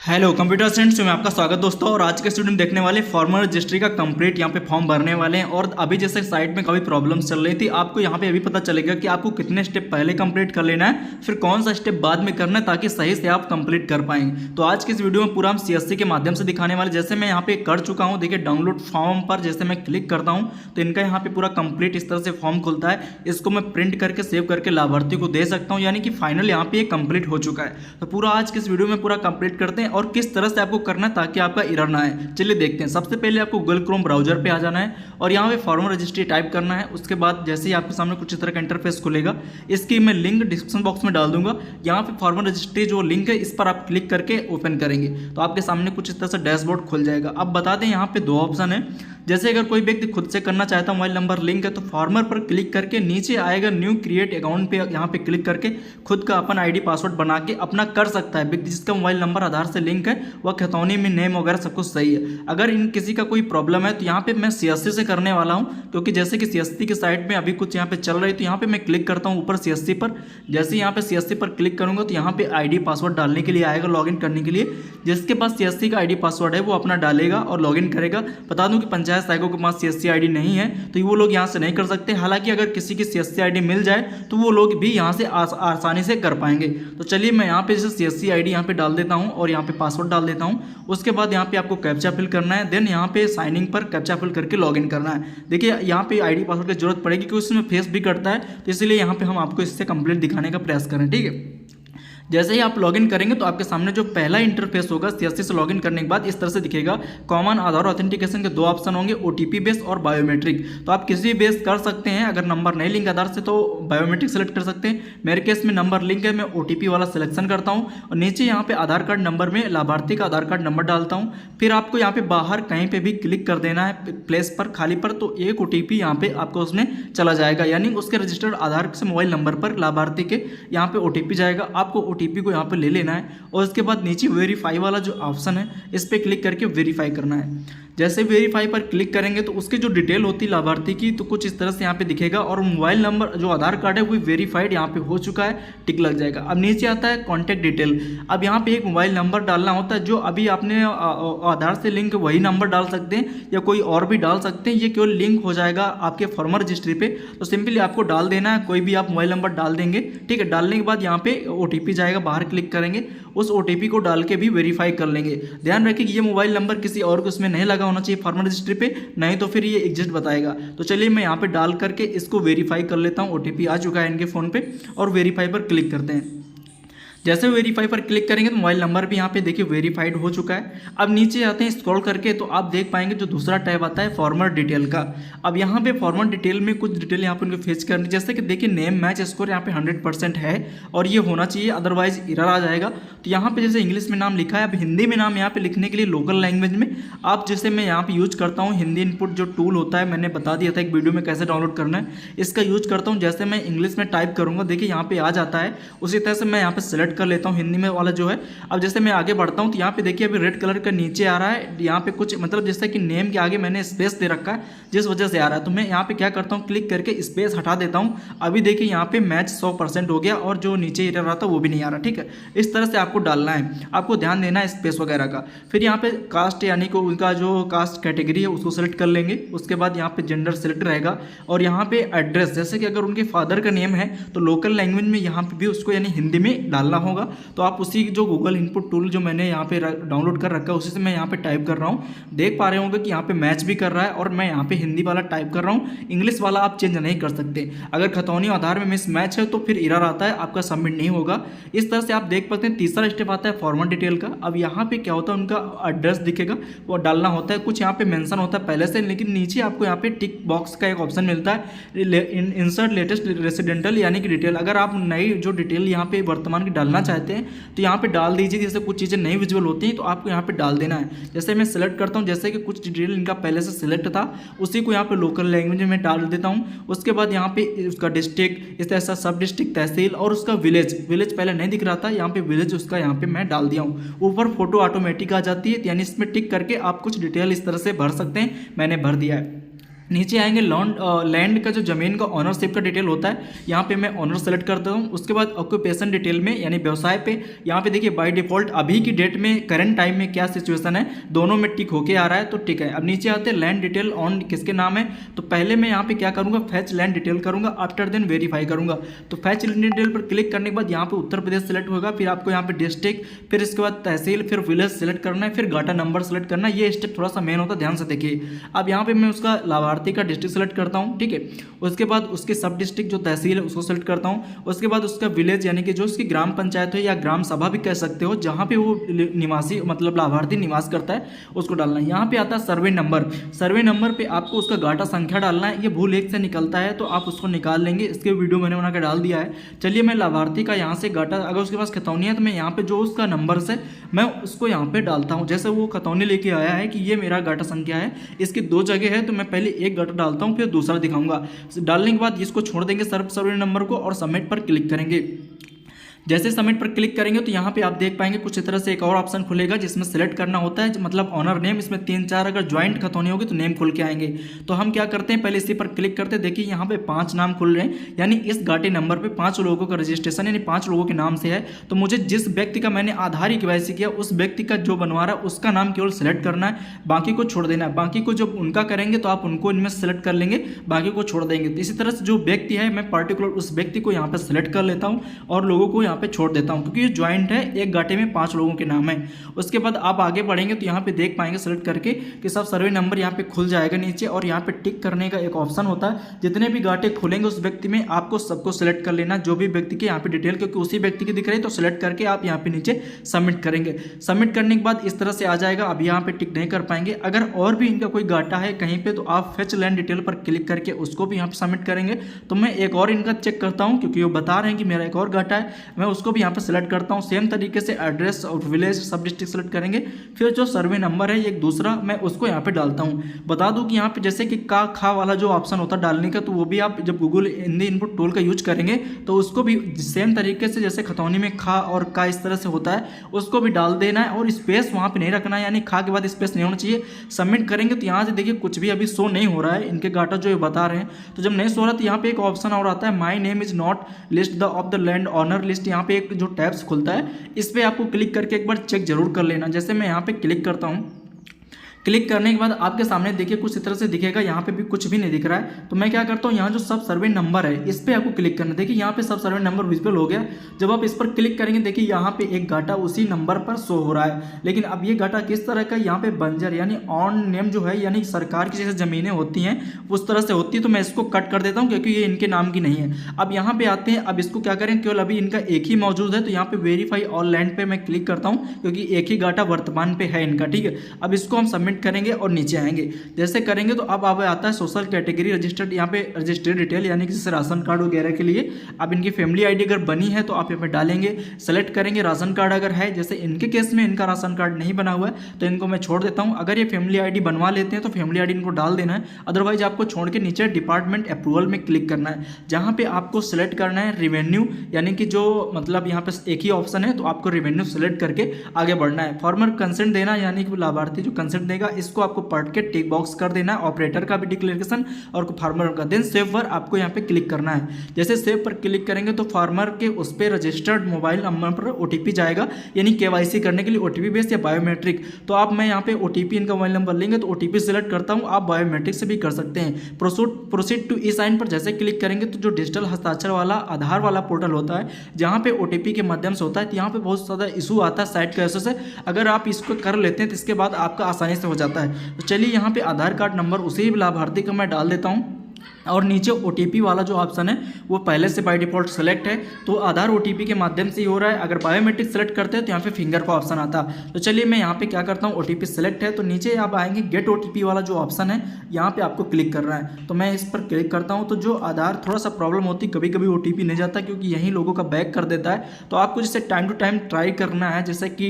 Hello computer students में आपका स्वागत दोस्तों। और आज के स्टूडेंट देखने वाले फॉर्मर रजिस्ट्री का कंप्लीट यहाँ पे फॉर्म भरने वाले हैं। और अभी जैसे साइट में काफ़ी प्रॉब्लम्स चल रही थी, आपको यहाँ पे अभी पता चलेगा कि आपको कितने स्टेप पहले कंप्लीट कर लेना है, फिर कौन सा स्टेप बाद में करना है, ताकि सही से आप कंप्लीट कर पाएंगे। तो आज की इस वीडियो में पूरा हम CSC के माध्यम से दिखाने वाले। जैसे मैं यहाँ पे कर चुका हूँ, देखिए डाउनलोड फॉर्म पर जैसे मैं क्लिक करता हूँ तो इनका यहाँ पे पूरा कंप्लीट इस तरह से फॉर्म खुलता है। इसको मैं प्रिंट करके सेव करके लाभार्थी को दे सकता हूँ, यानी कि फाइनल यहाँ पे ये कंप्लीट हो चुका है। तो पूरा आज की इस वीडियो में पूरा कंप्लीट करते हैं और किस तरह से आपको करना है ताकि आपका एरर ना आए। चलिए देखते हैं। सबसे पहले आपको गूगल क्रोम ब्राउजर पे आ जाना है और यहाँ पे फॉर्मर रजिस्ट्री टाइप करना है। उसके बाद जैसे ही आपके सामने कुछ इस तरह का इंटरफेस खुलेगा, इसकी मैं लिंक डिस्क्रिप्शन बॉक्स में डाल दूंगा। यहाँ पे फॉर्मर रजिस्ट्री जो लिंक है, इस पर आप क्लिक करके ओपन करेंगे तो आपके सामने कुछ इस तरह से डैशबोर्ड खुल जाएगा। अब बता दें, यहाँ पे दो ऑप्शन है। जैसे अगर कोई व्यक्ति खुद से करना चाहता है, मोबाइल नंबर लिंक है, तो फॉर्मर पर क्लिक करके नीचे आएगा न्यू क्रिएट अकाउंट पे, यहाँ पे क्लिक करके खुद का अपन ID पासवर्ड बना के अपना कर सकता है। व्यक्ति जिसका मोबाइल नंबर आधार से लिंक है, वह खतौनी में नेम वगैरह सब कुछ सही है। अगर इन किसी का कोई प्रॉब्लम है तो यहाँ पे मैं CSC से करने वाला हूँ, क्योंकि जैसे कि CSC की साइट में अभी कुछ यहाँ पे चल रही है। तो यहाँ पे मैं क्लिक करता हूँ ऊपर CSC पर। जैसे यहाँ पे CSC पर क्लिक करूँगा तो यहाँ पे ID पासवर्ड डालने के लिए आएगा, लॉगिन करने के लिए। जिसके पास CSC का ID पासवर्ड है वो अपना डालेगा और लॉगिन करेगा। बता दूँ कि पंचायत सहायकों के पास CSC ID नहीं है तो वो लोग यहाँ से नहीं कर सकते। हालांकि अगर किसी की CSC ID मिल जाए तो वो लोग भी यहाँ से आसानी से कर पाएंगे। तो चलिए मैं यहाँ पे जैसे CSC ID यहाँ पे डाल देता हूँ और यहाँ पे पासवर्ड डाल देता हूँ। उसके बाद यहाँ पे आपको कैप्चा फिल करना है, देन यहाँ पे साइनिंग पर कैप्चा फिल करके लॉगिन करना है। देखिए यहाँ पे ID पासवर्ड की जरूरत पड़ेगी क्योंकि उसमें फेस भी कटता है, तो इसलिए यहाँ पे हम आपको इससे कंप्लीट दिखाने का प्रयास करें, ठीक है। जैसे ही आप लॉगिन करेंगे तो आपके सामने जो पहला इंटरफेस होगा CSC से लॉगिन करने के बाद इस तरह से दिखेगा। कॉमन आधार ऑथेंटिकेशन के दो ऑप्शन होंगे, OTP बेस और बायोमेट्रिक। तो आप किसी भी बेस कर सकते हैं। अगर नंबर नहीं लिंक आधार से तो बायोमेट्रिक सेलेक्ट कर सकते हैं। मेरे केस में नंबर लिंक है, मैं OTP वाला सिलेक्शन करता हूँ और नीचे यहाँ पे आधार कार्ड नंबर में लाभार्थी का आधार कार्ड नंबर डालता हूँ। फिर आपको यहाँ पे बाहर कहीं पर भी क्लिक कर देना है प्लेस पर खाली पर, तो एक OTP यहाँ पे आपको उसमें चला जाएगा, यानी उसके रजिस्टर्ड आधार से मोबाइल नंबर पर लाभार्थी के यहाँ पे OTP जाएगा। आपको OTP को यहाँ पे ले लेना है और उसके बाद नीचे वेरीफाई वाला जो ऑप्शन है, इस पे क्लिक करके वेरीफाई करना है। जैसे वेरीफाई पर क्लिक करेंगे तो उसकी जो डिटेल होती है लाभार्थी की, तो कुछ इस तरह से यहाँ पे दिखेगा और मोबाइल नंबर जो आधार कार्ड है वो वेरीफाइड यहाँ पे हो चुका है, टिक लग जाएगा। अब नीचे आता है कॉन्टैक्ट डिटेल। अब यहाँ पे एक मोबाइल नंबर डालना होता है जो अभी आपने आधार से लिंक, वही नंबर डाल सकते हैं या कोई और भी डाल सकते हैं। ये केवल लिंक हो जाएगा आपके फॉर्मर रजिस्ट्री पे, तो सिंपली आपको डाल देना है। कोई भी आप मोबाइल नंबर डाल देंगे, ठीक है। डालने के बाद यहाँ पे OTP जाएगा, बाहर क्लिक करेंगे, उस OTP को डाल के भी वेरीफाई कर लेंगे। ध्यान रखिए कि ये मोबाइल नंबर किसी और को इसमें नहीं लगा होना चाहिए फॉर्मर रजिस्ट्री पे, नहीं तो फिर ये एग्जिस्ट बताएगा। तो चलिए मैं यहाँ पे डाल करके इसको वेरीफाई कर लेता हूँ। OTP आ चुका है इनके फ़ोन पे और वेरीफाई पर क्लिक करते हैं। जैसे वेरीफाई पर क्लिक करेंगे तो मोबाइल नंबर भी यहाँ पे देखिए वेरीफाइड हो चुका है। अब नीचे आते हैं स्क्रॉल करके तो आप देख पाएंगे जो दूसरा टैब आता है फॉर्मर डिटेल का। अब यहाँ पे फॉर्मर डिटेल में कुछ डिटेल यहाँ पे उनको फेच करनी, जैसे कि देखिए नेम मैच स्कोर यहाँ पे 100% है और ये होना चाहिए, अदरवाइज एरर आ जाएगा। तो यहाँ पे जैसे इंग्लिश में नाम लिखा है, अब हिंदी में नाम यहाँ पे लिखने के लिए लोकल लैंग्वेज में आप, जैसे मैं यहाँ पे यूज करता हूँ हिंदी इनपुट जो टूल होता है, मैंने बता दिया था एक वीडियो में कैसे डाउनलोड करना है, इसका यूज करता हूँ। जैसे मैं इंग्लिश में टाइप करूँगा, देखिए यहाँ पे आ जाता है, उसी तरह से मैं यहाँ पे सेलेक्ट कर लेता हूँ हिंदी में वाला जो है। अब जैसे मैं आगे बढ़ता हूं तो यहाँ पे देखिए अभी रेड कलर का नीचे आ रहा है, यहाँ पे कुछ मतलब जैसे कि नेम के आगे मैंने स्पेस दे रखा है जिस वजह से आ रहा है। तो मैं यहाँ पे क्या करता हूँ, क्लिक करके स्पेस हटा देता हूँ। अभी देखिए यहाँ पे मैच 100% हो गया और जो नीचे एरर रहा था वो भी नहीं आ रहा, ठीक है। इस तरह से आपको डालना है, आपको ध्यान देना है स्पेस वगैरह का। फिर यहाँ पे कास्ट यानी कि उनका जो कास्ट कैटेगरी है उसको सेलेक्ट कर लेंगे। उसके बाद यहाँ पे जेंडर सेलेक्ट रहेगा और यहाँ पे एड्रेस, जैसे कि अगर उनके फादर का नेम है तो लोकल लैंग्वेज में यहाँ पे भी उसको यानी हिंदी में डालना होगा। तो आप उसी जो गूगल इनपुट टूल जो मैंने यहाँ पे डाउनलोड कर रखा है उसी से मैं यहाँ पे टाइप कर रहा हूँ। देख पा रहे होंगे कि यहाँ पे मैच भी कर रहा है और मैं यहाँ पे हिंदी वाला टाइप कर रहा हूँ, इंग्लिश वाला आप चेंज नहीं कर सकते। अगर खतौनी आधार में मिस मैच है तो फिर एरर आता है, आपका सबमिट नहीं होगा। इस तरह से आप देख पाते हैं। तीसरा स्टेप आता है फॉर्मर डिटेल का। अब यहाँ पे क्या होता है, उनका एड्रेस दिखेगा, वो डालना होता है। कुछ यहाँ पे मेंशन होता है पहले से, लेकिन नीचे आपको यहाँ पे टिक बॉक्स का एक ऑप्शन मिलता है, इंसर्ट लेटेस्ट रेसिडेंटल यानी कि डिटेल। अगर आप नई जो डिटेल यहाँ पे वर्तमान की डालना चाहते हैं तो यहाँ पे डाल दीजिए। जैसे कुछ चीज़ें नहीं विजुअल होती हैं तो आपको यहाँ पे डाल देना है। जैसे मैं सेलेक्ट करता हूँ, जैसे कि कुछ डिटेल इनका पहले से सिलेक्ट था उसी को यहाँ पे लोकल लैंग्वेज में डाल देता हूँ। उसके बाद यहाँ पे उसका डिस्ट्रिक्ट, इस तरह से सब डिस्ट्रिक्ट, तहसील और उसका विलेज पहले नहीं दिख रहा था, यहाँ पे विलेज उसका यहाँ पे मैं डाल दिया हूँ। ऊपर फोटो ऑटोमेटिक आ जाती है, यानी इसमें टिक करके आप कुछ डिटेल इस तरह से भर सकते हैं। मैंने भर दिया है। नीचे आएंगे लैंड का जो ज़मीन का ऑनरशिप का डिटेल होता है, यहाँ पे मैं ऑनर सेलेक्ट करता हूँ। उसके बाद ऑक्यूपेशन डिटेल में यानी व्यवसाय पे यहाँ पे देखिए बाय डिफॉल्ट अभी की डेट में करंट टाइम में क्या सिचुएशन है, दोनों में टिक होके आ रहा है तो ठीक है। अब नीचे आते हैं लैंड डिटेल ऑन किसके नाम है, तो पहले मैं यहाँ पे क्या करूँगा, फैच लैंड डिटेल करूँगा, आफ्टर देन वेरीफाई करूँगा। तो फैच लैंड डिटेल पर क्लिक करने के बाद यहाँ पे उत्तर प्रदेश सेलेक्ट होगा, फिर आपको यहाँ पे डिस्ट्रिक्ट, फिर इसके बाद तहसील, फिर विलेज सेलेक्ट करना है, फिर गाटा नंबर सेलेक्ट करना है। ये स्टेप थोड़ा सा मेन होता है, ध्यान से देखिए। अब यहाँ पे मैं उसका लाभार्थी का डिस्ट्रिक्ट सेलेक्ट करता हूँ, ठीक है। उसके बाद उसके सब डिस्ट्रिक्ट जो तहसील है उसको सेलेक्ट करता हूँ। उसके बाद उसका विलेज यानी कि जो उसकी ग्राम पंचायत है या ग्राम सभा भी कह सकते हो, जहाँ पे वो निवासी मतलब लाभार्थी निवास करता है उसको डालना है। यहाँ पे आता है सर्वे नंबर। सर्वे नंबर पे आपको उसका गाटा संख्या डालना है। ये भूल एक से निकलता है तो आप उसको निकाल लेंगे, इसके वीडियो मैंने बना के डाल दिया है। चलिए मैं लाभार्थी का यहाँ से गाटा, अगर उसके पास खतौनी है तो मैं यहाँ पे जो उसका नंबर से मैं उसको यहाँ पे डालता हूँ। जैसे वो खतौनी लेके आया है कि ये मेरा गाटा संख्या है, इसकी 2 जगह है तो मैं पहले एक गाटा डालता हूँ फिर दूसरा दिखाऊंगा। डालने के बाद इसको छोड़ देंगे सर्वे नंबर को और सबमिट पर क्लिक करेंगे। जैसे सबमिट पर क्लिक करेंगे तो यहाँ पे आप देख पाएंगे कुछ इस तरह से एक और ऑप्शन खुलेगा जिसमें सेलेक्ट करना होता है मतलब ऑनर नेम। इसमें 3-4 अगर ज्वाइंट खतौनी होगी तो नेम खुल के आएंगे। तो हम क्या करते हैं, पहले इसी पर क्लिक करते हैं। देखिए यहाँ पे 5 नाम खुल रहे हैं, यानी इस गाटे नंबर पे 5 लोगों का रजिस्ट्रेशन यानी 5 लोगों के नाम से है। तो मुझे जिस व्यक्ति का मैंने आधार KYC किया उस व्यक्ति का जो बनवा रहा है उसका नाम केवल सेलेक्ट करना है, बाकी को छोड़ देना है। बाकी को जब उनका करेंगे तो आप उनको इनमें सेलेक्ट कर लेंगे, बाकी को छोड़ देंगे। तो इसी तरह से जो व्यक्ति है मैं पर्टिकुलर उस व्यक्ति को यहाँ पे सेलेक्ट कर लेता हूँ और लोगों को यहाँ पे छोड़ देता हूँ, क्योंकि ये ज्वाइंट है, एक गाटे में 5 लोगों के नाम है। उसके बाद आप आगे बढ़ेंगे तो यहाँ पे देख पाएंगे सेलेक्ट करके कि सब सर्वे नंबर यहाँ पे खुल जाएगा नीचे, और यहाँ पे टिक करने का एक ऑप्शन होता है। जितने भी गाटे खुलेंगे उस व्यक्ति में आपको सबको सेलेक्ट कर लेना, जो भी व्यक्ति के यहाँ पे डिटेल, क्योंकि उसी व्यक्ति की दिख रही है तो सेलेक्ट करके आप यहाँ पे नीचे सबमिट करेंगे। सबमिट करने के बाद इस तरह से आ जाएगा। अब यहाँ पे टिक नहीं कर पाएंगे। अगर और भी इनका कोई गाटा है कहीं पे तो आप फेच लैंड डिटेल पर क्लिक करके उसको भी यहाँ पे सबमिट करेंगे। तो मैं एक और इनका चेक करता हूँ क्योंकि वो बता रहे हैं कि मेरा एक और गाटा है, मैं उसको भी यहाँ पे सेलेक्ट करता हूँ। सेम तरीके से एड्रेस और विलेज सब डिस्ट्रिक्ट सेलेक्ट करेंगे। फिर जो सर्वे नंबर है एक दूसरा मैं उसको यहाँ पे डालता हूँ। बता दूँ कि यहाँ पे जैसे कि का खा वाला जो ऑप्शन होता है डालने का, तो वो भी आप जब गूगल हिंदी इनपुट टूल का यूज करेंगे तो उसको भी सेम तरीके से जैसे खतौनी में खा और का इस तरह से होता है उसको भी डाल देना है, और स्पेस वहाँ पे नहीं रखना है, यानी खा के बाद स्पेस नहीं होना चाहिए। सबमिट करेंगे तो यहाँ से देखिए कुछ भी अभी शो नहीं हो रहा है इनके गाटा जो ये बता रहे हैं। तो जब नहीं शो रहा तो यहाँ पे एक ऑप्शन और आता है, my name is not list the of the land owner list. यहाँ पे एक जो टैब्स खुलता है इस पर आपको क्लिक करके एक बार चेक जरूर कर लेना। जैसे मैं यहाँ पे क्लिक करता हूँ, क्लिक करने के बाद आपके सामने देखिए कुछ इस तरह से दिखेगा। यहाँ पे भी कुछ भी नहीं दिख रहा है तो मैं क्या करता हूँ, यहाँ जो सब सर्वे नंबर है इस पर आपको क्लिक करना। देखिए यहाँ पे सब सर्वे नंबर विजिबल हो गया। जब आप इस पर क्लिक करेंगे देखिए यहाँ पे एक गाटा उसी नंबर पर शो हो रहा है, लेकिन अब ये गाटा किस तरह का, यहाँ पे बंजर यानी ऑन नेम जो है यानी सरकार की जैसे जमीनें होती हैं उस तरह से होती है। तो मैं इसको कट कर देता हूँ क्योंकि ये इनके नाम की नहीं है। अब यहाँ पे आते हैं, अब इसको क्या करें, केवल अभी इनका एक ही मौजूद है तो यहाँ पे वेरीफाई ऑल लैंड पे मैं क्लिक करता हूँ क्योंकि एक ही गाटा वर्तमान पे है इनका, ठीक है। अब इसको हम सबमिट करेंगे और नीचे आएंगे। जैसे करेंगे तो अब आता है सोशल कैटेगरी रजिस्टर्ड, यहाँ पे रजिस्टर्ड डिटेल यानी कि जैसे राशन कार्ड वगैरह के लिए अब इनकी फैमिली आईडी अगर बनी है तो आप यहाँ पे डालेंगे। सेलेक्ट करेंगे राशन कार्ड अगर है, जैसे इनके केस में इनका राशन कार्ड नहीं बना हुआ है तो इनको मैं छोड़ देता हूँ। अगर ये फैमिली आईडी बनवा लेते हैं तो फैमिली आईडी इनको डाल देना है, अदरवाइज आपको छोड़ के नीचे डिपार्टमेंट अप्रूवल में क्लिक करना है, जहाँ पे आपको सेलेक्ट करना है रिवेन्यू, यानी कि जो मतलब यहाँ पे एक ही ऑप्शन है तो आपको रिवेन्यू सेलेक्ट करके आगे बढ़ना है। फॉर्मर कंसेंट देना यानी कि लाभार्थी जो कंसेंट देगा इसको आपको पढ़ के टिक बॉक्स कर देना है, ऑपरेटर का भी डिक्लेरेशन और फार्मर का। देन सेव पर आपको यहाँ पे क्लिक करना है। जैसे सेव पर क्लिक करेंगे तो फार्मर के उस पर रजिस्टर्ड मोबाइल नंबर पर OTP जाएगा, यानी KYC करने के लिए OTP बेस या बायोमेट्रिक। तो आप मैं यहाँ पे OTP इनका मोबाइल नंबर लेंगे तो OTP सेलेक्ट करता हूँ, आप बायोमेट्रिक से भी कर सकते हैं। प्रोसीड टू ई साइन पर जैसे क्लिक करेंगे तो जो डिजिटल हस्ताक्षर वाला आधार वाला पोर्टल होता है जहाँ पे OTP के माध्यम से होता है, तो यहाँ पे बहुत ज़्यादा इशू आता है साइट के वजह से। अगर आप इसको कर लेते हैं तो इसके बाद आपका आसानी से हो जाता है। तो चलिए यहाँ पे आधार कार्ड नंबर उसी लाभार्थी का मैं डाल देता हूँ, और नीचे OTP वाला जो ऑप्शन है वो पहले से बाय डिफॉल्ट सेलेक्ट है तो आधार OTP के माध्यम से ही हो रहा है। अगर बायोमेट्रिक सेलेक्ट करते हैं तो यहाँ पे फिंगर का ऑप्शन आता है। तो चलिए मैं यहाँ पे क्या करता हूँ, OTP सेलेक्ट है तो नीचे आप आएंगे गेट OTP वाला जो ऑप्शन है यहाँ पे आपको क्लिक करना है। तो मैं इस पर क्लिक करता हूँ। तो जो आधार थोड़ा सा प्रॉब्लम होती है, कभी कभी OTP नहीं जाता क्योंकि यही लोगों का बैक कर देता है। तो आपको जैसे टाइम टू टाइम ट्राई करना है, जैसे कि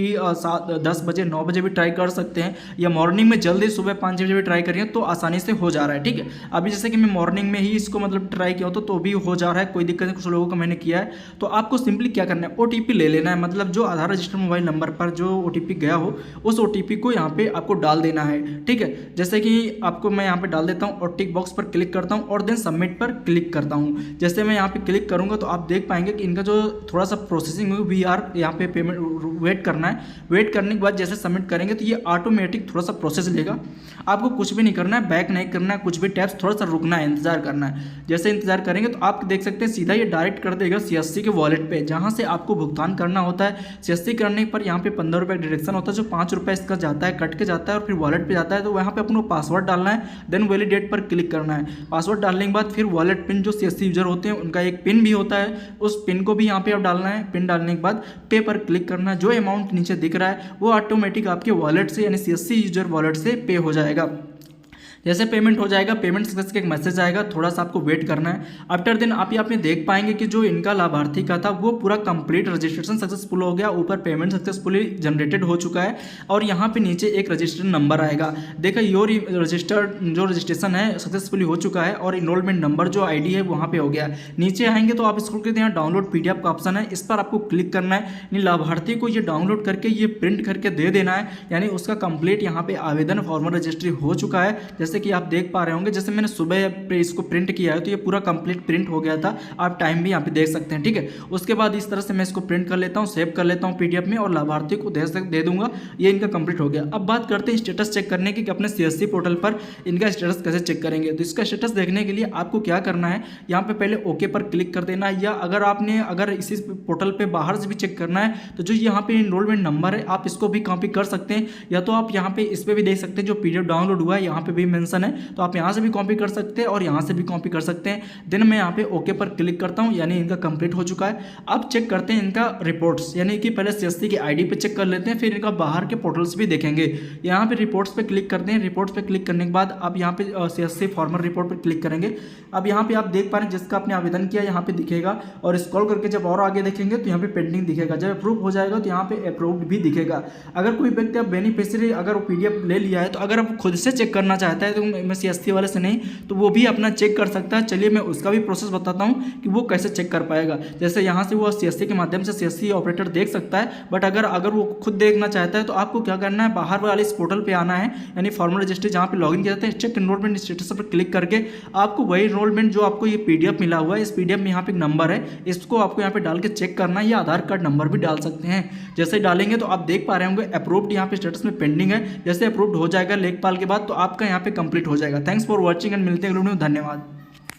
10 बजे 9 बजे भी ट्राई कर सकते हैं, या मॉर्निंग में जल्दी सुबह 5 बजे भी ट्राई करिए तो आसानी से हो जा रहा है, ठीक है। अभी जैसे कि मैं मॉर्निंग मॉर्निंग में ही इसको मतलब ट्राई किया हो तो भी हो जा रहा है, कोई दिक्कत नहीं, कुछ लोगों को मैंने किया है। तो आपको सिंपली क्या करना है, OTP ले लेना है, मतलब जो आधार रजिस्टर मोबाइल नंबर पर जो OTP गया हो उस OTP को यहाँ पे आपको डाल देना है। ठीक है, जैसे कि आपको मैं यहाँ पे डाल देता हूँ और टिक बॉक्स पर क्लिक करता हूँ और देन सबमिट पर क्लिक करता हूँ। जैसे मैं यहाँ पे क्लिक करूँगा तो आप देख पाएंगे कि इनका जो थोड़ा सा प्रोसेसिंग होगी, यहाँ पे पेमेंट वेट करना है। वेट करने के बाद जैसे सबमिट करेंगे तो ये ऑटोमेटिक थोड़ा सा प्रोसेस लेगा, आपको कुछ भी नहीं करना है, बैक नहीं करना है, कुछ भी टैप्स, थोड़ा सा रुकना है, इंतजार करना है। जैसे इंतजार करेंगे तो आप देख सकते हैं सीधा ये डायरेक्ट कर देगा CSC के वॉलेट पे, जहाँ से आपको भुगतान करना होता है। CSC करने पर यहाँ पे 15 रुपये डिडक्शन होता है, जो 5 रुपये इसका जाता है, कट के जाता है और फिर वॉलेट पे जाता है। तो वहाँ पे अपना पासवर्ड डालना है, देन वैलिडेट पर क्लिक करना है। पासवर्ड डालने के बाद फिर वॉलेट पिन जो CSC यूजर होते हैं उनका एक पिन भी होता है, उस पिन को भी यहाँ पे आप डालना है। पिन डालने के बाद पे पर क्लिक करना है। जो अमाउंट नीचे दिख रहा है वो ऑटोमेटिक आपके वॉलेट से यानी CSC यूजर वॉलेट से पे हो जाएगा। जैसे पेमेंट हो जाएगा, पेमेंट सक्सेस का एक मैसेज आएगा, थोड़ा सा आपको वेट करना है। आफ्टर देन आप यहाँ पे देख पाएंगे कि जो इनका लाभार्थी का था वो पूरा कंप्लीट रजिस्ट्रेशन सक्सेसफुल हो गया, ऊपर पेमेंट सक्सेसफुली जनरेटेड हो चुका है और यहाँ पे नीचे एक रजिस्ट्रेशन नंबर आएगा। देखा योर रजिस्टर्ड जो रजिस्ट्रेशन है सक्सेसफुली हो चुका है और इनरोलमेंट नंबर जो ID है वहाँ पे हो गया। नीचे आएंगे तो आप स्क्रॉल करते हैं, डाउनलोड PDF का ऑप्शन है, इस पर आपको क्लिक करना है। यानी लाभार्थी को ये डाउनलोड करके ये प्रिंट करके दे देना है, यानी उसका कंप्लीट यहाँ पे आवेदन फॉर्मल रजिस्ट्री हो चुका है। जैसे कि आप देख पा रहे होंगे, जैसे मैंने सुबह इसको प्रिंट किया है तो ये पूरा कंप्लीट प्रिंट हो गया था, आप टाइम भी यहाँ पे देख सकते हैं। ठीक है, उसके बाद इस तरह से मैं इसको प्रिंट कर लेता हूँ, सेव कर लेता हूँ PDF में और लाभार्थी को दे दूंगा। ये इनका कंप्लीट हो गया। अब बात करते हैं स्टेटस चेक करने की कि अपने CSC पोर्टल पर इनका स्टेटस कैसे चेक करेंगे। तो इसका स्टेटस देखने के लिए आपको क्या करना है, यहाँ पे पहले ओके पर क्लिक कर देना है, या अगर इसी पोर्टल पे बाहर से भी चेक करना है तो जो यहाँ पे इनरोलमेंट नंबर है आप इसको भी कॉपी कर सकते हैं, या तो आप यहाँ पे इस पर भी देख सकते हैं जो PDF डाउनलोड हुआ है यहाँ पे भी मेंशन है, तो आप यहाँ से भी कॉपी कर सकते हैं और यहाँ से भी कॉपी कर सकते हैं। देन मैं यहाँ पे ओके पर क्लिक करता हूँ, यानी इनका कंप्लीट हो चुका है। अब चेक करते हैं इनका रिपोर्ट्स, यानी कि पहले CSC की ID पे चेक कर लेते हैं, फिर इनका बाहर के पोर्टल्स भी देखेंगे। यहाँ पे रिपोर्ट्स पे क्लिक करते हैं। रिपोर्ट्स पे क्लिक करने के बाद आप यहाँ पे CSC फॉर्मल रिपोर्ट पर क्लिक करेंगे। अब यहाँ पे आप देख पा रहे हैं जिसका आपने आवेदन किया यहाँ पे दिखेगा, और स्क्रॉल करके जब और आगे देखेंगे तो यहाँ पे पेंडिंग दिखेगा। जब अप्रूव हो जाएगा तो यहाँ पे अप्रूव्ड भी दिखेगा। अगर कोई व्यक्ति आप बेनिफिशियरी अगर वो PDF ले लिया है तो अगर आप खुद से चेक करना चाहता है तो मैं CSC वाले से नहीं, तो वो भी अपना चेक कर सकता है। चलिए मैं उसका भी प्रोसेस बताता हूँ कि वो कैसे चेक कर पाएगा। जैसे यहाँ से वो CSC के माध्यम से CSC ऑपरेटर देख सकता है, बट अगर वो खुद देखना चाहता है तो आपको क्या करना है, बाहर वाले इस पोर्टल पे आना है, यानी फॉर्मल रजिस्ट्री जहाँ पे लॉगिन किया जाता है, चेक एनरोलमेंट स्टेटस पर क्लिक करके आपको वही एनरोलमेंट जो आपको ये PDF मिला हुआ है, इस PDF में यहाँ पे एक नंबर है, इसको आपको यहाँ पे डाल के चेक करना है, या आधार कार्ड नंबर भी डाल सकते हैं। जैसे डालेंगे तो आप देख पा रहे होंगे अप्रूव्ड यहाँ पे स्टेटस में पेंडिंग है। जैसे अप्रूव्ड हो जाएगा लेखपाल के बाद तो आपका यहाँ पे कंप्लीट हो जाएगा। थैंक्स फॉर वॉचिंग एंड मिलते हैं अगले वीडियो में। धन्यवाद।